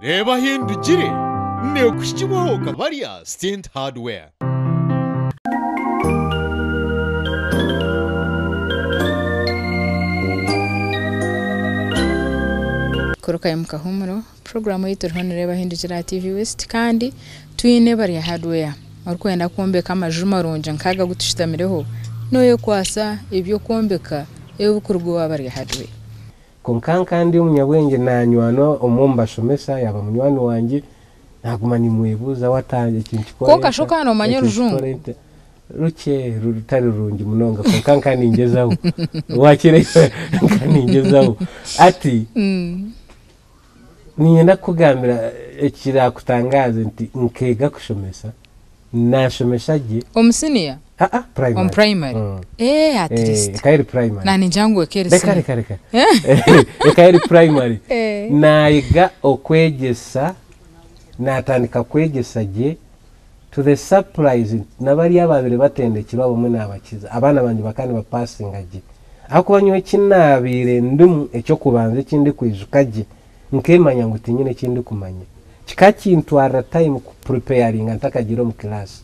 reba hindukire ne kushyikibaho kabariya Stent Hardware. Kuruka mukahumuro programu yitu reba hindukira TV West kandi tuyine bariya hardware arukwenda kombeka amajuma ronje nkaga gutushitamireho noye kwasa ibyo kombeka ebukurwa bariya hardware kandi umunyabwenge nanywano omomba shomesa yaba munywani wanje naguma ni mwebuza watanje ikintu ko kashoka no manyo rujungu ruke rutari rungi munonga kandi ingezaho wakire kandi ingezaho ati ninyenda kugambira ekira kutangaza nti nkega kushomesa nashomesha je omusiniya primary primary at least kairi primary nani njangwe kerese kare kairi primary naiga okwegesa natandika kwegesa je to the surprise nabari ababire batendekirwa bomwe nabakiza abana banje bakani ba passing aje akubanywe kinabire ndum ekyo kubanze kindi kwijuka je nkemanya ngo tinyine kindi kumanya kikakintwara time ku preparing antakagiro mu class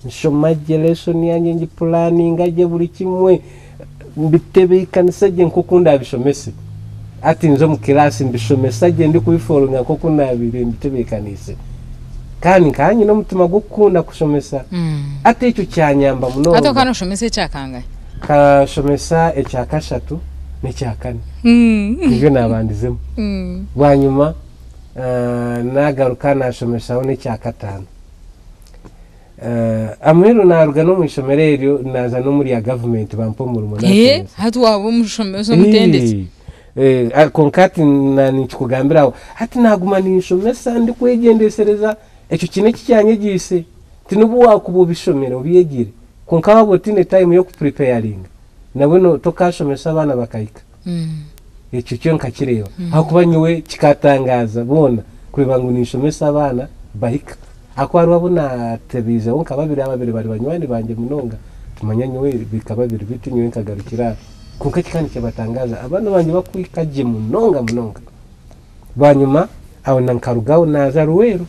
nshomaje lesson yanjye ngi planning aje buri kimwe mbitebe ikanisage nkukunda bishomese ati nzo mu class mbishomesaje ndi kubiforonga koko nabire mbitebe kanise kandi no mutima gukunda kushomesa ati icyo cyanyamba muno ato kana shomese cyakanga ka shomesa ecyakashatu n'ecyakane nibyo nabandizemo bwanyuma nagaruka nashomeshaho n'ecyakatanu amero naruga no mwishomerero naza no muri ya government bampo mu rumo hatu wabo mushomeso mutendetse konkati nani kugambiraho hati naguma nishomesa ndi kwegendesereza ecyo kine cyanye gise tinubu wakubo bishomero biyegire konkaba botine time yo kupreparing nabone tokashomesa abana bakayika icyo cyo nkakireba aho kubanywe kikatangaza bona kureba ngo nishomesa abana bahika akwari wabona tebiza wonka babiri bari banywani banje munonga tumanyanywe bikababiri bitinywe nkagarukira kuko kikandi cyabatangaza abana banje bakwikaje munonga banyuma aho nankarugaho naza ruwero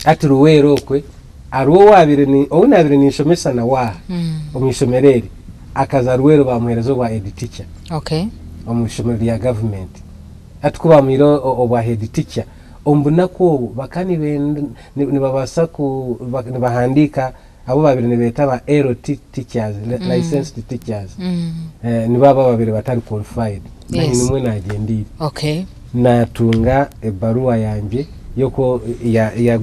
ati ruwero kwe aruwo wabire ni onabire nishomesa na wa omwishomereri akaza ruwero bamuherezo wa head teacher omushomereri ya government atikuba miro oba head teacher ombuna ko bakani nibabasa ku bahandika abo babiri nebeta ba LT teachers licensed teachers nibaba babiri batari qualified nani numwe nagendire natunga ebarua yanje yoko ya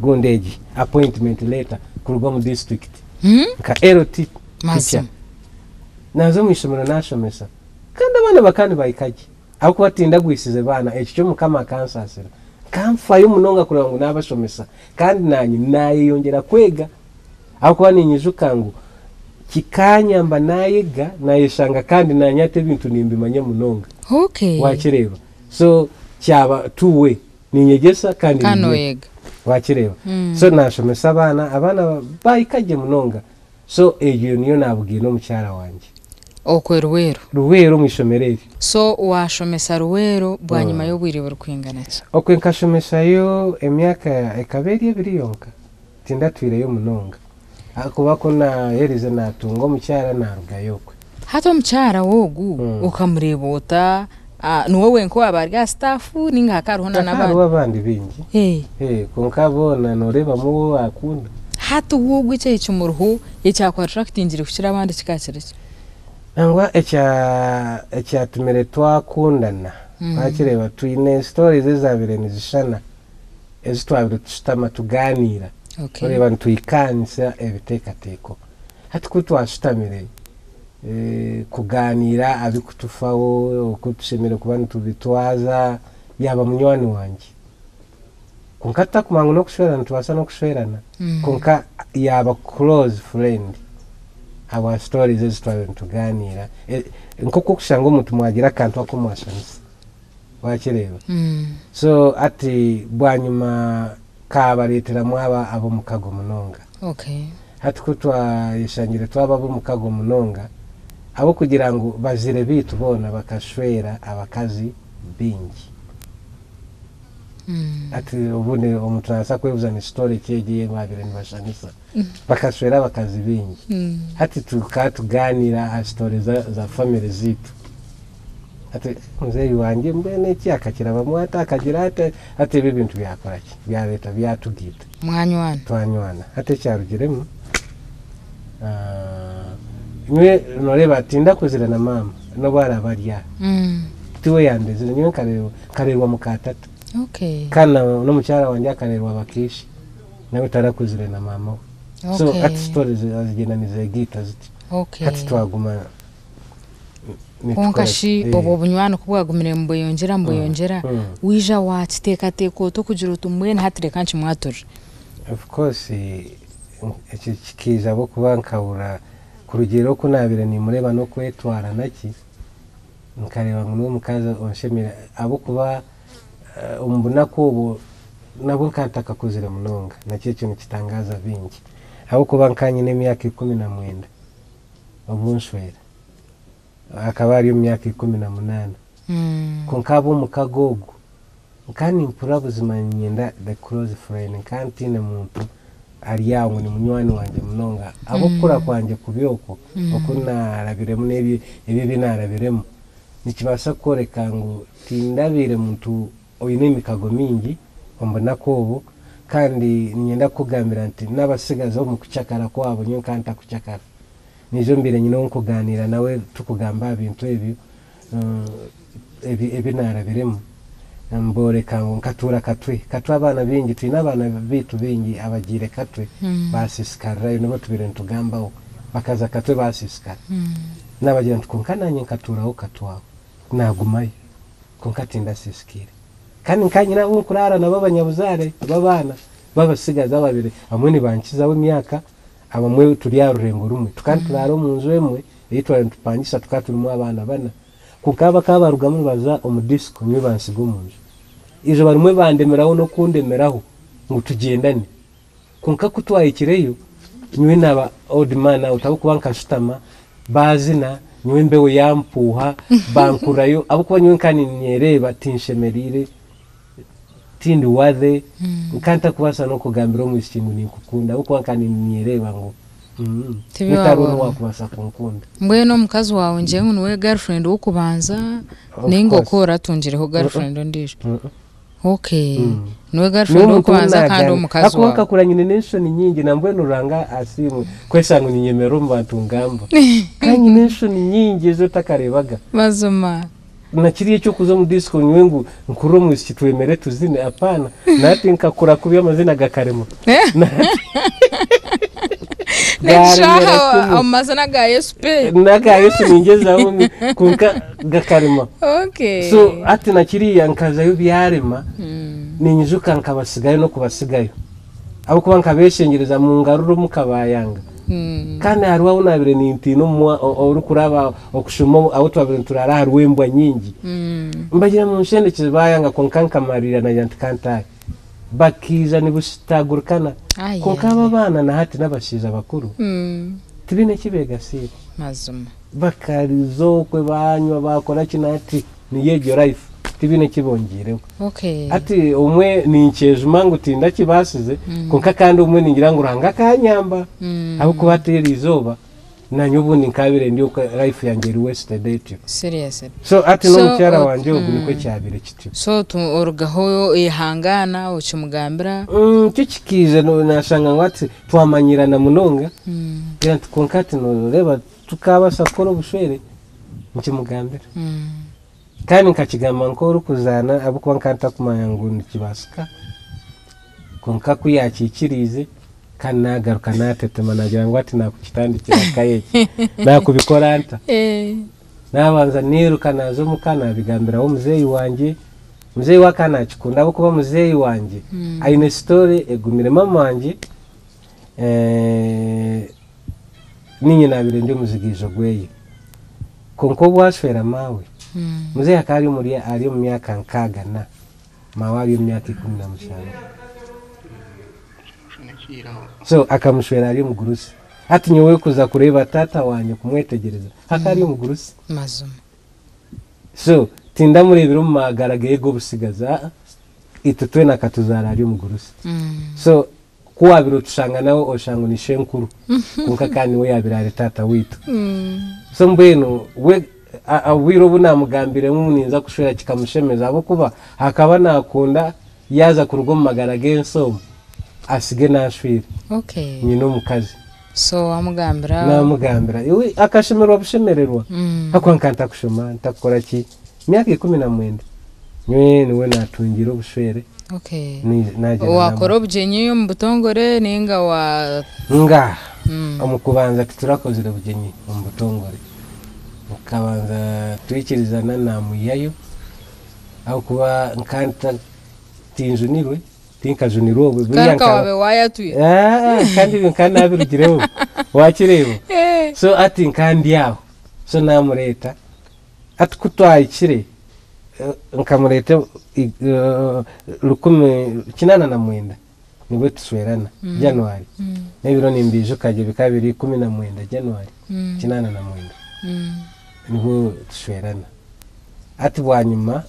gundeji appointment letter kuruga mu district ka LT teacher nazo mwishomero nashomesa kandi abana bakani bayikaje ako batinda gwisize bana ekyo mukama kansasira kamfa y'umunonga kureba ngo nabashomesa kandi nanyi naye yongera kwega ako baninyijuka ngo kikanyamba nayiga nayishanga kandi nanyate bintu nimbimanye munonga wakireba so cyaba tuwe ninyegesa kandi kanoyega wakireba so nashomesa abana bayikaje munonga so eyo niyo nabwiye no mucyara wanje ruwero mwishomereri so washomesa ruwero bwanyuma yo bwiriwe rukwinganatsa nkashomesa yo emyaka ekaberi ebiri yonka tindatwire yo munonga akuba ko na herize natunga mucyara narugayokwe hato mucyara wogu ukamurebota nuwowe nko abarya staff ninga hakaruhona nabandi abandi bingi konkabona noreba mu akunda hato wogu icyo muruhu icyakwattractingire kushira abandi kikakireke angwa echa tumere twakundana bakireba tuyine stories ezabire nizishana ezitwabire tushitama tuganira ureba ntuyikanisa ebitekateko hati kutwashitamire kuganira abikutufaho okutushemere kubana tubitwaza yaba munywani wanje konkata kumangu no kushwerana tubasa no kushwerana konka yaba close friend our stories is tuganira nkoko kushanga umuntu mwagira kantu akomwashanisa wakireba so ati bwanyuma kabaretera mwaba abo mukago munonga hati kutwa yishangire twaba abo mukago munonga abo kugira ngo bazire bitu bona bakashwera abakazi bingi ati ubundi omuntu nasa kwebuza ni story kyegiye babire nibashanisa bakaswera bakazibingi ati tukatuganira a story za family zitu ati muzei wanjye mbene iki akakira bamwata akagira ati ibi bintu byakoraki byabeta byatugita twanywana ati cyarugiremo niwe noreba tinda kuzira na mama no bara barya tiwe yandeze niwe karerwa mukatatu kana no mucyara wanjye akarerwa bakishi nawe tarakuzire na mama so ati stories azigena nizegita ziti ati twaguma konkashi bobo bunywano kubwagumire mboyongera wija watiteka teko to kugira utumwene hatire kanchi mwatura of course iki kiza bo kubankabura kurugero ko nabire ni mureba no kwetwara naki nkareba ngo mukaza onshemira abo kuba umbuna ko nabo nkataka kuzira munonga nacyo kintu kitangaza bingi abo kuba nkanye n'imyaka 19 obunshwera akaba ari imyaka 18 konkabo mukagogo nkani mpura buzima nyenda the close friend kantine muntu ari yawo ni munywani wanje munonga abo kura kwanje kubyoko okuna arabiremo nebi binarabiremo nikibasa koreka ngo tindabire muntu oyine imikago mingi ombona kobo kandi nyenda kugambira nti nabasigaza mu kucyakara kwabo nyo kanta kucyakara nizo mbire nyino nkuganira nawe tukugamba ibintu ebi narabiremo nambore kango nkatura katwe abana bingi twina abana bitu bingi abagire katwe basisikara no batubire ntugambaho bakaza katwe basisikara nabagira ntukonkananye nkaturaho katwaho nagumayo konkatinda sisikire kandi nkanyina unkurara nababanyabuzare babana babasigaza babire amwe ni bankizaho imyaka abamwe turi yarurengo rumwe tukanturaro mu nzu emwe yitwa ntupangisa tukaturimo abana bana kukaba kabarugamo baza omudisco niwe bansigo mu nzu izo barumwe bandemeraho no kundemeraho ngo tugendane kunka kutwayikireyo niwe naba old man utabukuba nkashutama bazina niwe mbewe yampuha bankurayo abo kuba niwe kani nyereba tinshemerire tindi wathe nkanta kubasa no kugambira mu ikintu nikukunda abo kuba kani nyereba ngo Mutaruno wakubasa kunkunda. Mbweno mukazi wawe nje niwe girlfriend wo kubanza ningo kora tungireho girlfriend ndisho. Okay. Niwe girlfriend wo kubanza kandi umukazi wawe. Akwaka kuranyine nation nyingi na mbweno ranga asimu kwesangu ninyemero mbatungamba. Kanyi nation nyingi zo takarebaga. Mazuma. Nakiriye cyo kuza mu disco nywengu nkuro mu kitwemere tuzine apana nati nkakura kubiya amazina gakaremo. Neshaho amazina ga SP naga Yesu ningezaho kunka gakarima. Okay. So ati nakiriya nkaza yo byarema ninyizuka nkabasigaye no kubasigayo abo kuba nkabeshengereza mu ngaruro mukabayanga kandi harwa unabire ninti no mwa orukuraba okushuma abo twabire turara harwembwa nyingi mbagira mu nshende kibayanga konkanka marira na yantikanta bakiza nibusitagurukana konkaba bana na hati nabashiza bakuru tibine kibega sire mazuma bakarizo kwe banywa bakora kinati ni yejo life tibine kibongireho. Okay. Ati umwe ninkeje mangu tinda kibasize konka kandi umwe ningira ngo ranga kanyamba abo kubatera izoba nanyubundi nkabire ndi uko life yanjye ri wasted. Seriously. So ati no cyara wanje ubu niko cyabire kiti. So tu orugaho ihangana ukimugambira kikize no nashanga ngwati twamanyirana munonga kandi konkati no reba tukabasa koro bushwere nkimugambira kandi nkakigamba nkoro kuzana abo kuba nkanta kumayangu nikibasika konka kuyakikirize kandi nagaruka natetema nagira ngo ati nakukitandikira kaye nakubikora anta nabanza niruka nazo mukana bigambira wo muzeyi wanje muzeyi wakana kikunda abo kuba muzeyi wanje aine story egumire mama wanje ninyi nabire ndi muzigizo gweye konko bwashwera mawe muzeyi akari muri ari mu myaka nkaga na mawabi mu myaka 15. So akamushwera ari mugurusi ati nyowe kuza kureba tata wanye kumwetegereza akari mugurusi mazuma. So tinda murebera mu magaragaye go busigaza ito twena katuzara ari umugurusi so kuwabiro tushanga nawe oshango ni shenkuru kunka kandi we yabirare tata witu so mbeno we awiro bunamugambire nk'umuninza kushora kikamushemeza abo kuba hakaba nakunda yaza ku rugo mu magara genso asige nashwire nyino mukazi so amugambira namugambira iwe akashemerwa bushemererwa akwankanta kushoma ntakora ki myaka 19 niwe natungira ubushwere ni naje wakorobye nyiyo mu butongore ninga wa nga amukubanza kiturakozire bugenyi mu butongore ukabanza twikirizana na muyayo aho kuba nkanta tinjunirwe tinkajunirwe buriyanka wabe wayatuye kandi binkana birugireho wakirebo so ati nkandi yaho so namureta atukutwayikire nkamureta kinana na mwenda nibwo tuswerana January nebiro nimbije kaje bikabiri 19 January kinana na mwenda nibwo tuswerana ati bwanyuma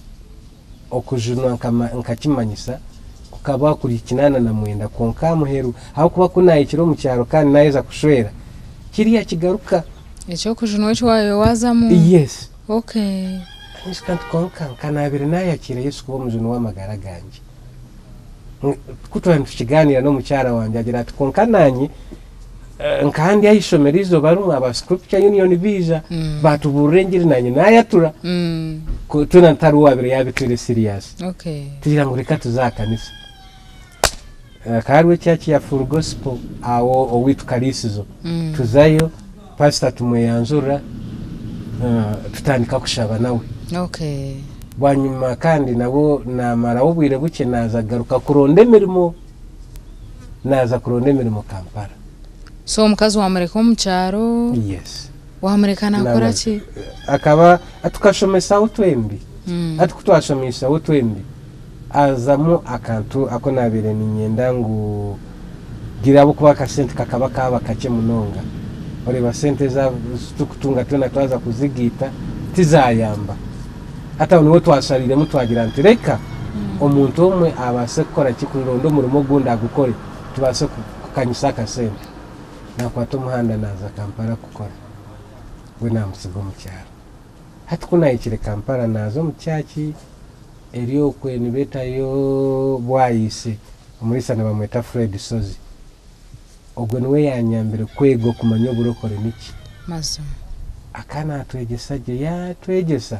okujunwa nkakimanyisa ukaba kuri kinana na mwenda konka muheru aho kuba kunayikiro mu cyaro kandi nayeza kushwera kiriya kigaruka icyo kujunwa cyo wayo wazamu yes nishikant konka kanabire nayakire Yesu kuba mujunwa w'amagara ganje kutwanda tukiganira no mu cyara wanje agira ati konka nanyi nkandi ayishomerizo barumwa aba scripture union visa batuburengire nanyi nayatura tuna ntaru wabire yabitire serious tugira ngo reka tuzakanisa karwe cyaci ya full gospel awo owitu kalisizo tuzayo pastor tumweyanzura tutandika kushaba nawe bwanyuma kandi nabo namara ubwire buke naza garuka kuronde mirimo Kampala so mukazi wa Amerika mu cyaro yes wa Amerika nakora ki akaba atukashomesa utwembi atukutwashomesa utwembi azamu akantu akonabire ni nyenda ngo girabo kuba kasente kakaba kaba kake munonga ore basente za tukutunga tuna twaza kuzigita tizayamba hata niwe twasharire mutwagira ntireka omuntu omwe abase gukora kikurondo murimo gunda gukore tubase kukanyisa kasente nakwato muhanda naza Kampala gukora we namusigo mu cyaro hati kunayikire Kampala nazo mu cyaki eriyo kwe nibeta yo bwayise umurisana bamweta Fred Sozi ogwe niwe yanyambere kwego kumanya burokore niki maso akana twegesa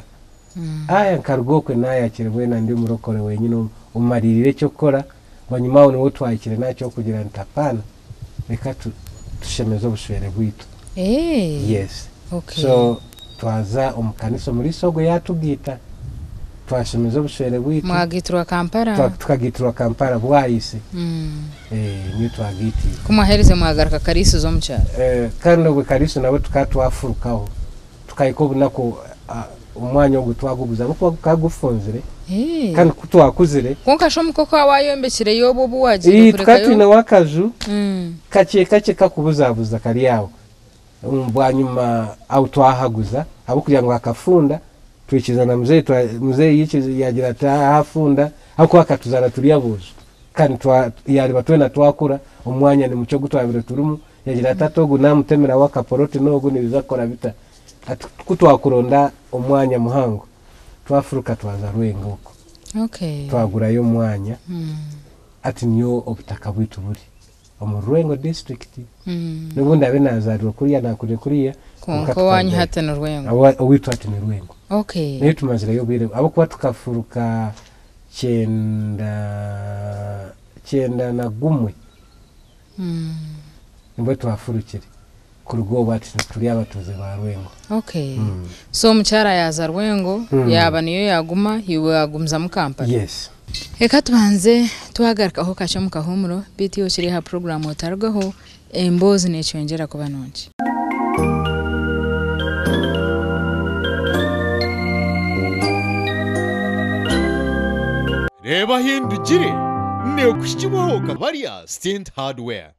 aya nkarugokwe nayakire we nandi murokore wenyine umaririre cyo kora banyuma niwo twayikire nacyo kugira ntapana reka tushemeza ubushwere bwitu yes so twaza umukanisa muri sogo yatubwita twashemeza ubushwere bwitu mwagiturwa Kampala tukagiturwa Kampala bwayise niyo twagiti kumaherize mwagaruka Karisu zo mucyaro kandi ubwo Karisu nabo tukatwafurukaho tukayiko nako umwanya wo gutwagubuza no kagufunzire kandi kutwakuzire konka shomu koko awayombekire yobo buwagiye kureka yo tukatwina wakaju kake kakubuzabuza kari yawo mbwanyuma au twahaguza abo kugira ngo akafunda twikizana muzee yikize yagira atahafunda ako akatuzana turiyabuza kandi yari batwena twakura umwanya ni mucyo gutwabire turumu yagira atatogo namutemera wakaporote nogo nibizakora bita kutwakuronda umwanya muhango twafuruka twaza Rwengo twagura yo mwanya ati niyo obutaka bwitu buri mu Rwengo district nubundi abe nazariro kuriya nakure kuriya konko wanyu hata no Rwengo owitu ati ni Rwengo niyo tumazira yo bire abo kuba tukafuruka cyenda na gumwe nimbo twafurukire kurugo bati turi abatuze ba Rwengo so mucyara yaza Rwengo yaba niyo yaguma hiwe yagumza mu Kampala yes reka tubanze tuhagarikaho kacha mu kahumuro BTO kiri ha program otargaho embozi necyongera kuba nonje reba hindukire ne kushyikibaho kabarya Stent Hardware